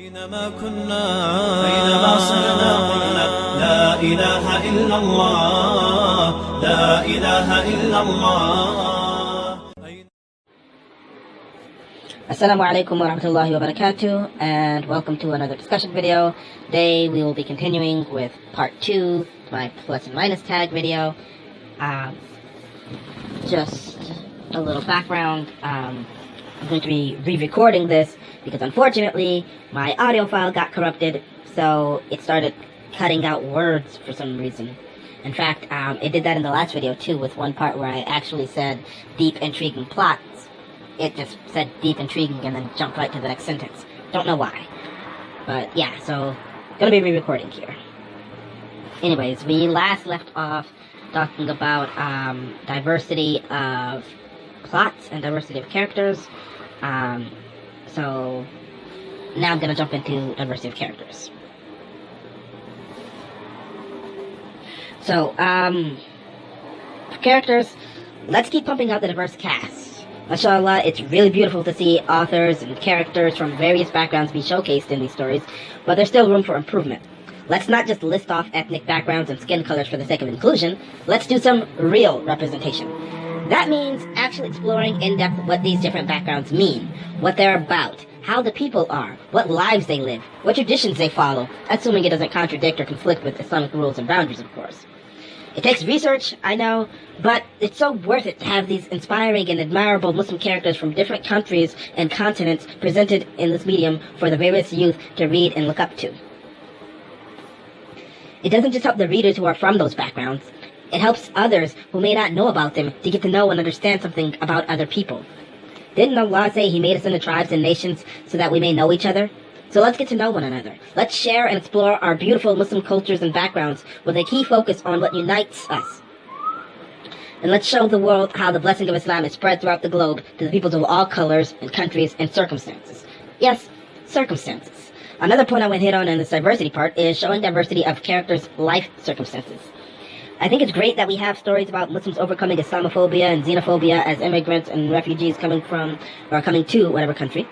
أينما كنا أينما صرنا قلنا لا إله إلا الله لا إله إلا الله. Assalamu alaikum wa rahmatullahi wa barakatuh, and welcome to another discussion video. Today we will be continuing with part 2 to my plus and minus tag video. Just a little background. I'm going to be re-recording this because unfortunately my audio file got corrupted, so it started cutting out words for some reason. In fact, it did that in the last video too, with one part where I actually said deep intriguing plots. It just said deep intriguing and then jumped right to the next sentence. Don't know why. But yeah, so gonna be re-recording here. Anyways, we last left off talking about diversity of plots and diversity of characters. So now I'm gonna jump into diversity of characters. So, for characters, let's keep pumping out the diverse cast. Mashallah, it's really beautiful to see authors and characters from various backgrounds be showcased in these stories, but there's still room for improvement. Let's not just list off ethnic backgrounds and skin colors for the sake of inclusion. Let's do some real representation. That means actually exploring in depth what these different backgrounds mean, what they're about, how the people are, what lives they live, what traditions they follow, assuming it doesn't contradict or conflict with Islamic rules and boundaries, of course. It takes research, I know, but it's so worth it to have these inspiring and admirable Muslim characters from different countries and continents presented in this medium for the various youth to read and look up to. It doesn't just help the readers who are from those backgrounds, it helps others who may not know about them to get to know and understand something about other people. Didn't Allah say He made us into tribes and nations so that we may know each other? So let's get to know one another. Let's share and explore our beautiful Muslim cultures and backgrounds with a key focus on what unites us. And let's show the world how the blessing of Islam is spread throughout the globe to the peoples of all colors and countries and circumstances. Yes, circumstances. Another point I want to hit on in this diversity part is showing diversity of characters' life circumstances. I think it's great that we have stories about Muslims overcoming Islamophobia and xenophobia as immigrants and refugees coming to whatever country,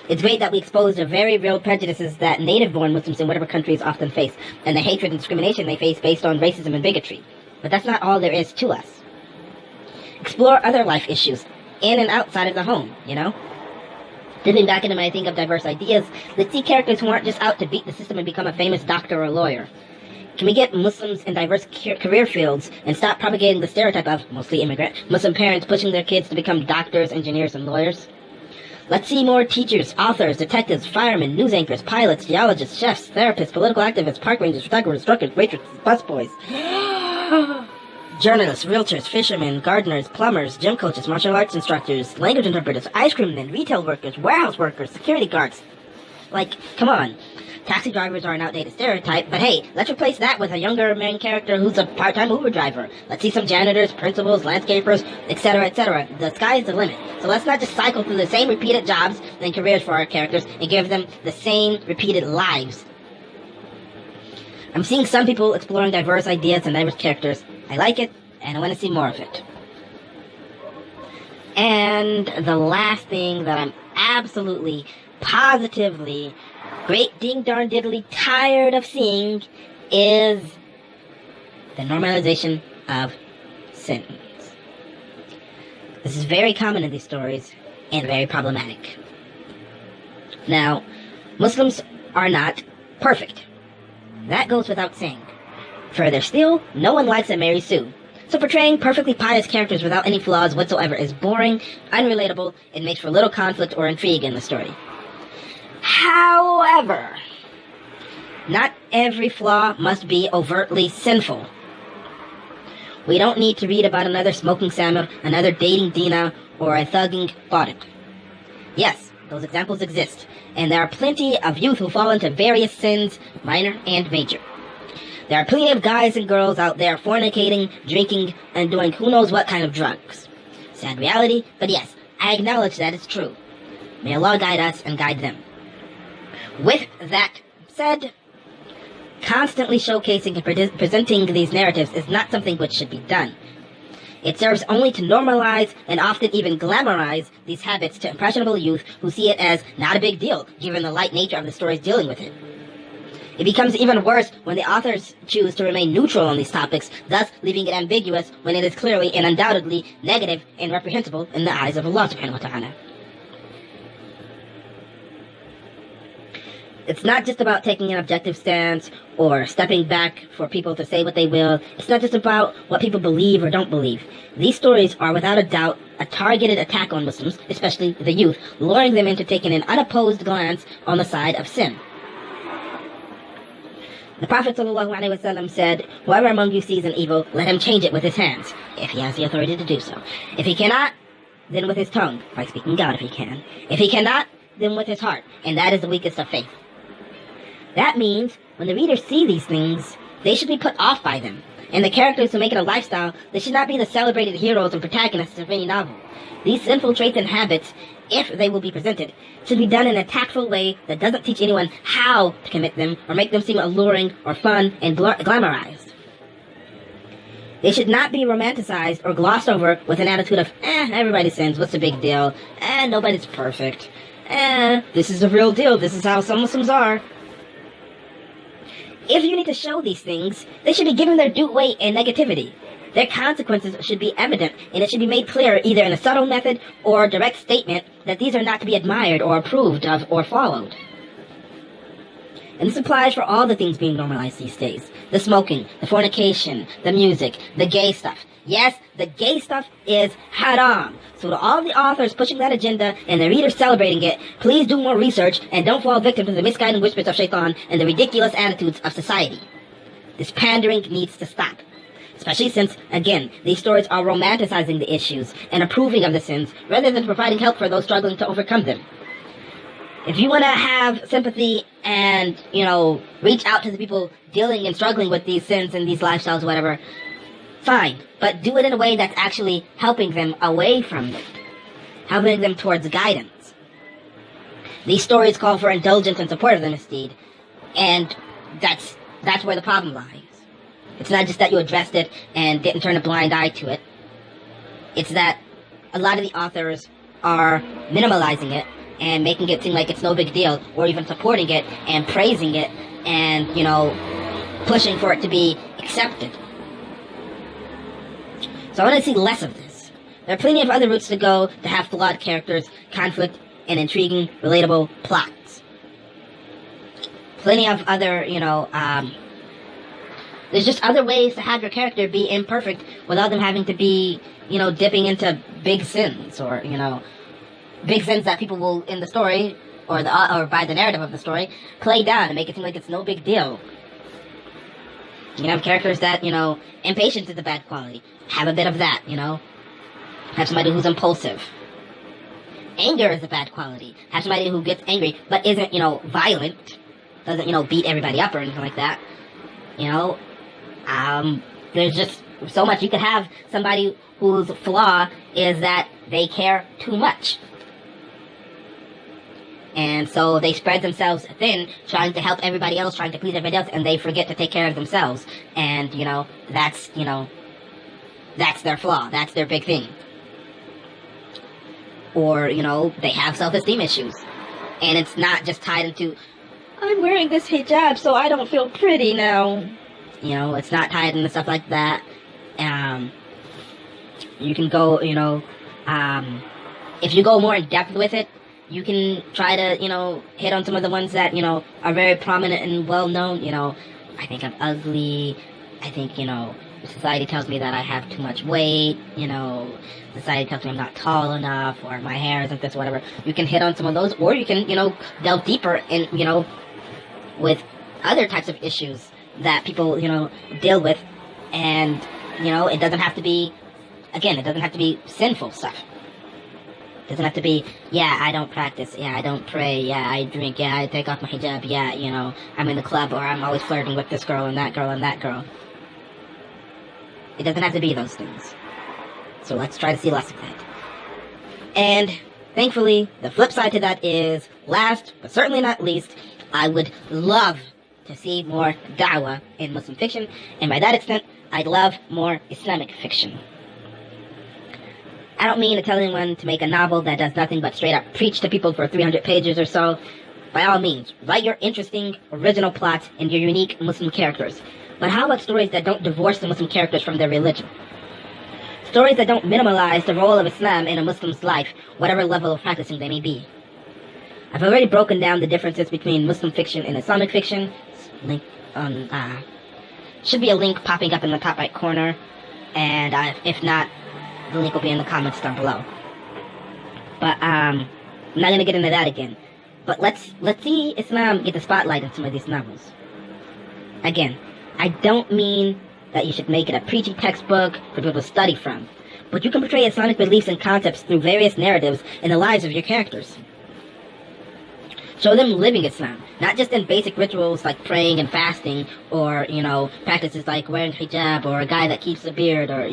It's great that we expose the very real prejudices that native-born Muslims in whatever countries often face, and the hatred and discrimination they face based on racism and bigotry. But that's not all there is to us. Explore other life issues, in and outside of the home, Dipping back into my think of diverse ideas, let's see characters who aren't just out to beat the system and become a famous doctor or lawyer. Can we get Muslims in diverse career fields and stop propagating the stereotype of, mostly immigrant, Muslim parents pushing their kids to become doctors, engineers, and lawyers? Let's see more teachers, authors, detectives, firemen, news anchors, pilots, geologists, chefs, therapists, political activists, park rangers, photographers, truckers, waitresses, busboys, journalists, realtors, fishermen, gardeners, plumbers, gym coaches, martial arts instructors, language interpreters, ice cream men, retail workers, warehouse workers, security guards. Come on. Taxi drivers are an outdated stereotype, but hey, let's replace that with a younger main character who's a part-time Uber driver. Let's see some janitors, principals, landscapers, etc., etc. The sky is the limit. So let's not just cycle through the same repeated jobs and careers for our characters and give them the same repeated lives. I'm seeing some people exploring diverse ideas and diverse characters. I like it, and I want to see more of it. And the last thing that I'm absolutely, positively, great ding darn diddly tired of seeing is the normalization of sins. This is very common in these stories and very problematic. Now, Muslims are not perfect. That goes without saying. Further still, no one likes a Mary Sue. So portraying perfectly pious characters without any flaws whatsoever is boring, unrelatable, and makes for little conflict or intrigue in the story. However, not every flaw must be overtly sinful. We don't need to read about another smoking Samir, another dating Dina, or a thugging Tariq. Yes, those examples exist, and there are plenty of youth who fall into various sins, minor and major. There are plenty of guys and girls out there fornicating, drinking, and doing who knows what kind of drugs. Sad reality, but yes, I acknowledge that it's true. May Allah guide us and guide them. With that said, constantly showcasing and presenting these narratives is not something which should be done. It serves only to normalize and often even glamorize these habits to impressionable youth who see it as not a big deal, given the light nature of the stories dealing with it. It becomes even worse when the authors choose to remain neutral on these topics, thus leaving it ambiguous when it is clearly and undoubtedly negative and reprehensible in the eyes of Allah subhanahu wa ta'ala. It's not just about taking an objective stance or stepping back for people to say what they will. It's not just about what people believe or don't believe. These stories are without a doubt a targeted attack on Muslims, especially the youth, luring them into taking an unopposed glance on the side of sin. The Prophet ﷺ said, "Whoever among you sees an evil, let him change it with his hands, if he has the authority to do so. If he cannot, then with his tongue, by speaking God if he can. If he cannot, then with his heart, and that is the weakest of faith." That means, when the readers see these things, they should be put off by them. And the characters who make it a lifestyle, they should not be the celebrated heroes and protagonists of any novel. These sinful traits and habits, if they will be presented, should be done in a tactful way that doesn't teach anyone how to commit them or make them seem alluring or fun and glamorized. They should not be romanticized or glossed over with an attitude of, everybody sins, what's the big deal? Nobody's perfect. This is the real deal, this is how some Muslims are. If you need to show these things, they should be given their due weight and negativity. Their consequences should be evident, and it should be made clear either in a subtle method or a direct statement that these are not to be admired or approved of or followed. And this applies for all the things being normalized these days. The smoking, the fornication, the music, the gay stuff. Yes, the gay stuff is haram. So to all the authors pushing that agenda and the readers celebrating it, please do more research and don't fall victim to the misguided whispers of shaitan and the ridiculous attitudes of society. This pandering needs to stop. Especially since, again, these stories are romanticizing the issues and approving of the sins rather than providing help for those struggling to overcome them. If you want to have sympathy and, reach out to the people dealing and struggling with these sins and these lifestyles, whatever, fine. But do it in a way that's actually helping them away from them. Helping them towards guidance. These stories call for indulgence and support of the misdeed. And that's where the problem lies. It's not just that you addressed it and didn't turn a blind eye to it. It's that a lot of the authors are minimalizing it and making it seem like it's no big deal, or even supporting it and praising it and, pushing for it to be accepted. So I want to see less of this. There are plenty of other routes to go to have flawed characters, conflict, and intriguing, relatable plots. Plenty of other, there's just other ways to have your character be imperfect without them having to be, dipping into big sins or, big sins that people will, in the story, or by the narrative of the story, play down and make it seem like it's no big deal. You have characters that, impatience is a bad quality. Have a bit of that, Have somebody who's impulsive. Anger is a bad quality. Have somebody who gets angry, but isn't, violent. Doesn't, beat everybody up or anything like that. There's just so much. You could have somebody whose flaw is that they care too much. And so they spread themselves thin, trying to help everybody else, trying to please everybody else, and they forget to take care of themselves. And, that's their flaw. That's their big thing. Or, they have self-esteem issues. And it's not just tied into, I'm wearing this hijab so I don't feel pretty now. It's not tied into stuff like that. You can go, if you go more in depth with it, you can try to, hit on some of the ones that, are very prominent and well known. I think I'm ugly. I think, society tells me that I have too much weight. Society tells me I'm not tall enough, or my hair isn't this, whatever. You can hit on some of those, or you can, delve deeper in, with other types of issues that people, deal with. And, it doesn't have to be, again, it doesn't have to be sinful stuff. It doesn't have to be, I don't practice, I don't pray, I drink, I take off my hijab, I'm in the club, or I'm always flirting with this girl and that girl and that girl. It doesn't have to be those things. So let's try to see less of that. And thankfully, the flip side to that is, last but certainly not least, I would love to see more da'wah in Muslim fiction, and by that extent, I'd love more Islamic fiction. I don't mean to tell anyone to make a novel that does nothing but straight up preach to people for 300 pages or so. By all means, write your interesting, original plots and your unique Muslim characters. But how about stories that don't divorce the Muslim characters from their religion? Stories that don't minimalize the role of Islam in a Muslim's life, whatever level of practicing they may be. I've already broken down the differences between Muslim fiction and Islamic fiction. Link on, should be a link popping up in the top right corner. And if not, the link will be in the comments down below. But I'm not going to get into that again. But let's see Islam get the spotlight in some of these novels. Again, I don't mean that you should make it a preaching textbook for people to study from. But you can portray Islamic beliefs and concepts through various narratives in the lives of your characters. Show them living Islam, not just in basic rituals like praying and fasting, or, practices like wearing hijab, or a guy that keeps a beard, or,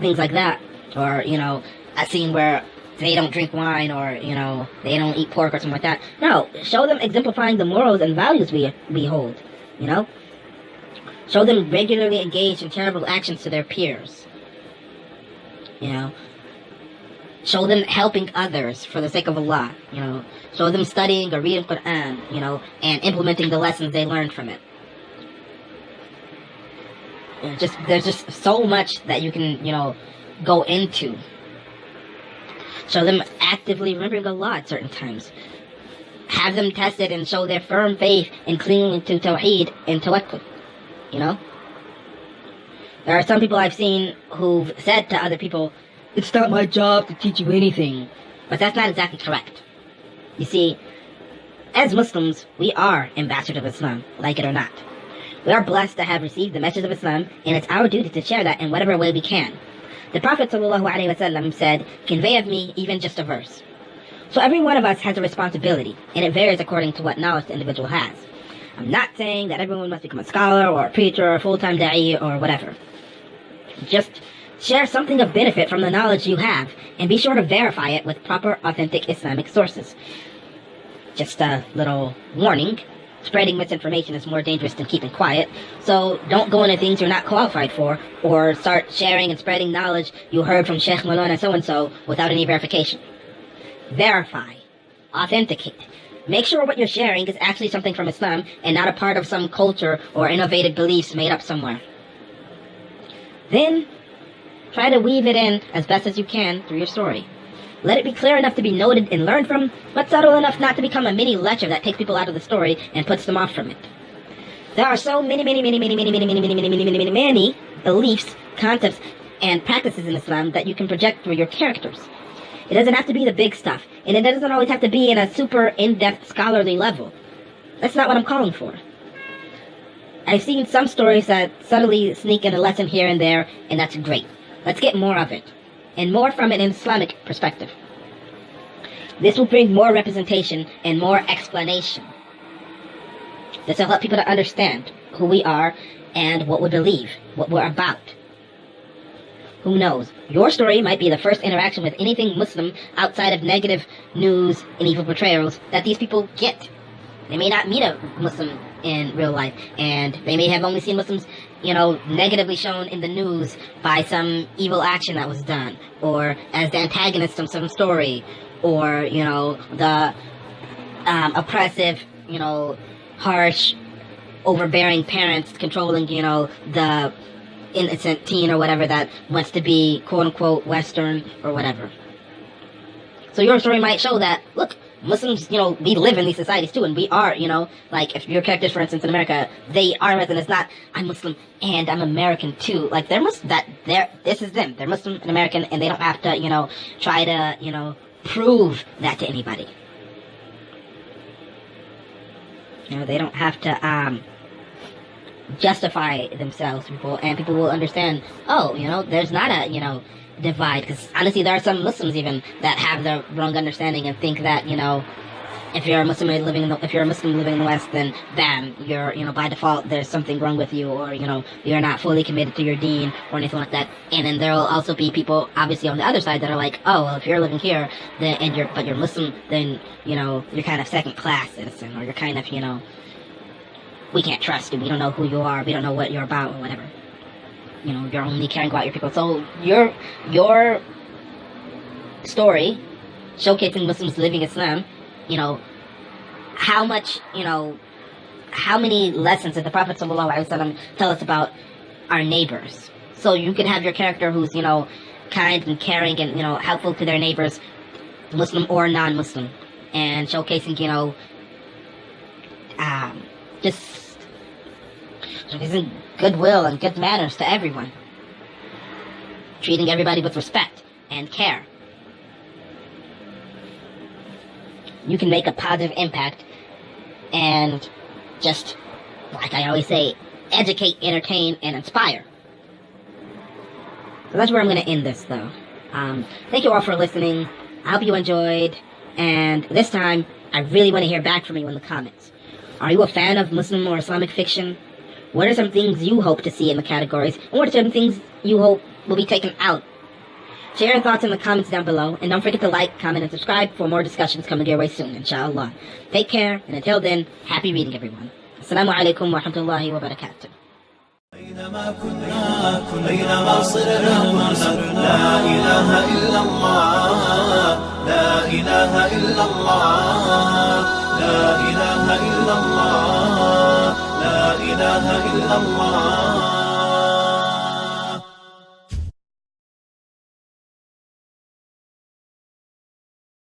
things like that. Or, a scene where they don't drink wine, or, they don't eat pork or something like that. No, show them exemplifying the morals and values we hold, Show them regularly engaged in charitable actions to their peers. Show them helping others for the sake of Allah, Show them studying or reading Quran, and implementing the lessons they learned from it. There's just so much that you can, go into. Show them actively remembering Allah at certain times. Have them tested and show their firm faith in clinging to Tawheed and Tawakkul. There are some people I've seen who've said to other people, "It's not my job to teach you anything." But that's not exactly correct. You see, as Muslims, we are ambassadors of Islam, like it or not. We are blessed to have received the message of Islam, and it's our duty to share that in whatever way we can. The Prophet ﷺ said, "Convey of me even just a verse." So every one of us has a responsibility, and it varies according to what knowledge the individual has. I'm not saying that everyone must become a scholar, or a preacher, or a full-time da'i, or whatever. Just share something of benefit from the knowledge you have, and be sure to verify it with proper, authentic Islamic sources. Just a little warning. Spreading misinformation is more dangerous than keeping quiet, so don't go into things you're not qualified for, or start sharing and spreading knowledge you heard from Sheikh Malona so-and-so without any verification. Verify. Authenticate. Make sure what you're sharing is actually something from Islam and not a part of some culture or innovative beliefs made up somewhere. Then, try to weave it in as best as you can through your story. Let it be clear enough to be noted and learned from, but subtle enough not to become a mini lecture that takes people out of the story and puts them off from it. There are so many beliefs, concepts, and practices in Islam that you can project through your characters. It doesn't have to be the big stuff, and it doesn't always have to be in a super in-depth scholarly level. That's not what I'm calling for. I've seen some stories that subtly sneak in a lesson here and there, and that's great. Let's get more of it, and more from an Islamic perspective. This will bring more representation and more explanation. This will help people to understand who we are and what we believe, what we're about. Who knows? Your story might be the first interaction with anything Muslim outside of negative news and evil portrayals that these people get. They may not meet a Muslim in real life, and they may have only seen Muslims, negatively shown in the news by some evil action that was done, or as the antagonist of some story, or, the oppressive, harsh, overbearing parents controlling, the innocent teen or whatever that wants to be quote-unquote Western or whatever. So your story might show that, look, Muslims, we live in these societies too, and we are, like if your characters, for instance, in America, they are Muslim. It's not, I'm Muslim and I'm American too. Like this is them. They're Muslim and American, and they don't have to, try to, prove that to anybody. They don't have to, justify themselves to people, and people will understand, oh, there's not a, divide, because honestly there are some Muslims even that have the wrong understanding and think that, if you're a Muslim living in the West, then bam, you're, by default there's something wrong with you, or, you're not fully committed to your deen or anything like that. And then there will also be people obviously on the other side that are like, oh, well, if you're living here then but you're Muslim, then, you're kind of second class citizen, or you're kind of, we can't trust you, we don't know who you are, we don't know what you're about, or whatever. You're only caring about your people. So your story showcasing Muslims living Islam, how much, how many lessons did the Prophet ﷺ tell us about our neighbors? So you can have your character who's, kind and caring and, helpful to their neighbors, Muslim or non-Muslim, and showcasing, just showcasing goodwill and good manners to everyone. Treating everybody with respect and care. You can make a positive impact and just, like I always say, educate, entertain, and inspire. So that's where I'm going to end this, though. Thank you all for listening. I hope you enjoyed. And this time, I really want to hear back from you in the comments. Are you a fan of Muslim or Islamic fiction? What are some things you hope to see in the categories? And what are some things you hope will be taken out? Share your thoughts in the comments down below. And don't forget to like, comment, and subscribe for more discussions coming your way soon, inshallah. Take care, and until then, happy reading, everyone. Assalamu alaikum wa rahmatullahi wa barakatuh. أينما كنا أينما صرنا كنا لا إله إلا الله لا إله إلا الله لا إله إلا الله لا إله إلا الله